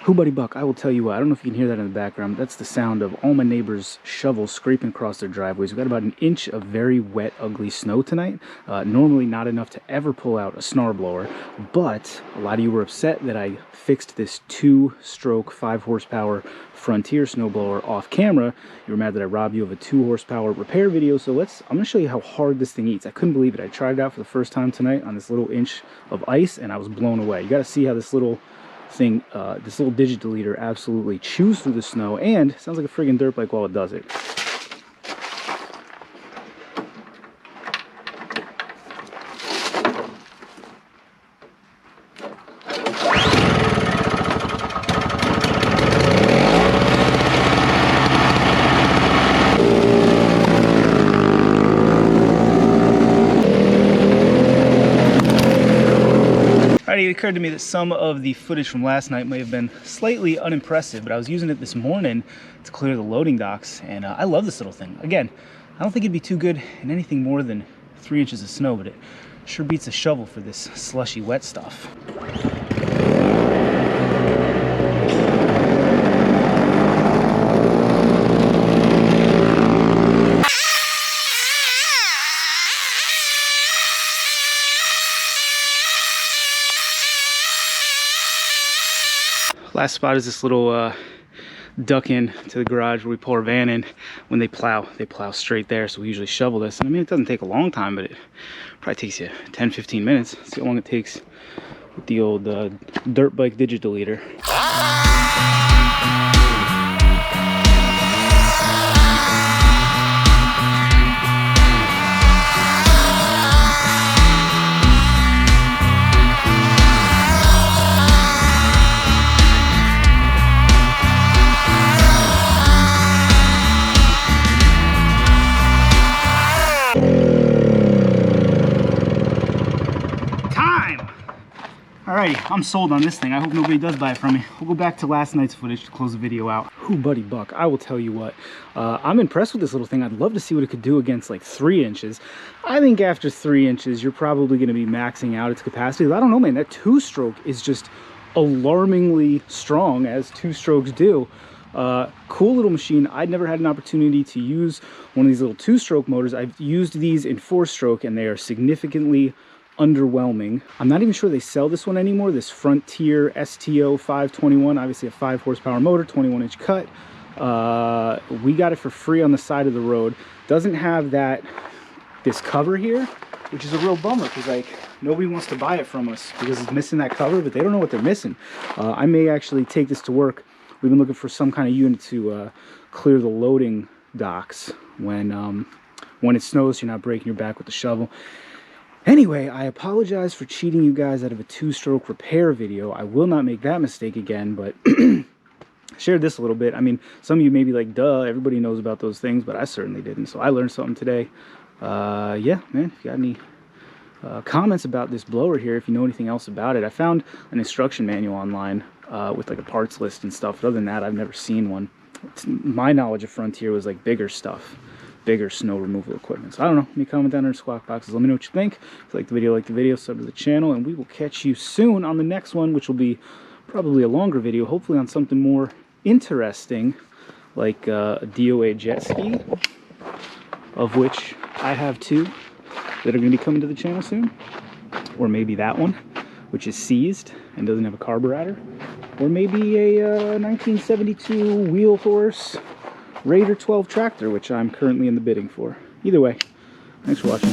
Who buddy buck, I will tell you what, I don't know if you can hear that in the background. That's the sound of all my neighbors' shovels scraping across their driveways. We've got about an inch of very wet, ugly snow tonight. Normally not enough to ever pull out a snowblower, but a lot of you were upset that I fixed this 2-stroke 5 horsepower Frontier snowblower off camera. You were mad that I robbed you of a 2 horsepower repair video, so I'm gonna show you how hard this thing eats. I couldn't believe it. I tried it out for the first time tonight on this little inch of ice, and I was blown away. You gotta see how this little thing, this little digit deleter absolutely chews through the snow, and it sounds like a friggin' dirt bike while it does it. It occurred to me that some of the footage from last night may have been slightly unimpressive, but I was using it this morning to clear the loading docks, and I love this little thing. Again, I don't think it'd be too good in anything more than 3 inches of snow, but it sure beats a shovel for this slushy wet stuff. Last spot is this little duck in to the garage where we pull our van in. When they plow straight there, so we usually shovel this. And I mean, it doesn't take a long time, but it probably takes you 10-15 minutes. See how long it takes with the old dirt bike digit deleter. Alrighty, I'm sold on this thing. I hope nobody does buy it from me. We'll go back to last night's footage to close the video out. Who buddy buck, I will tell you what. I'm impressed with this little thing. I'd love to see what it could do against like 3 inches. I think after 3 inches, you're probably going to be maxing out its capacity. I don't know, man. That 2-stroke is just alarmingly strong, as 2 strokes do. Cool little machine. I'd never had an opportunity to use one of these little 2-stroke motors. I've used these in 4-stroke, and they are significantly underwhelming. I'm not even sure they sell this one anymore, this Frontier STO 521, obviously a 5 horsepower motor, 21-inch cut. We got it for free on the side of the road. Doesn't have this cover here, which is a real bummer, because like nobody wants to buy it from us because it's missing that cover, but they don't know what they're missing. I may actually take this to work. We've been looking for some kind of unit to clear the loading docks when it snows, so you're not breaking your back with the shovel. Anyway, I apologize for cheating you guys out of a 2-stroke repair video. I will not make that mistake again, but shared this a little bit. I mean, some of you may be like, duh, everybody knows about those things, but I certainly didn't. So I learned something today. Yeah, man, if you got any comments about this blower here, if you know anything else about it. I found an instruction manual online with like a parts list and stuff. But other than that, I've never seen one. My knowledge of Frontier was like bigger stuff. Bigger snow removal equipment. So I don't know, let me comment down in the squawk boxes. Let me know what you think. If you like the video, sub to the channel, and we will catch you soon on the next one, which will be probably a longer video, hopefully on something more interesting, like a DOA jet ski, of which I have 2 that are going to be coming to the channel soon. Or maybe that one, which is seized and doesn't have a carburetor. Or maybe a 1972 wheel horse Raider 12 tractor, which I'm currently in the bidding for. Either way, thanks for watching.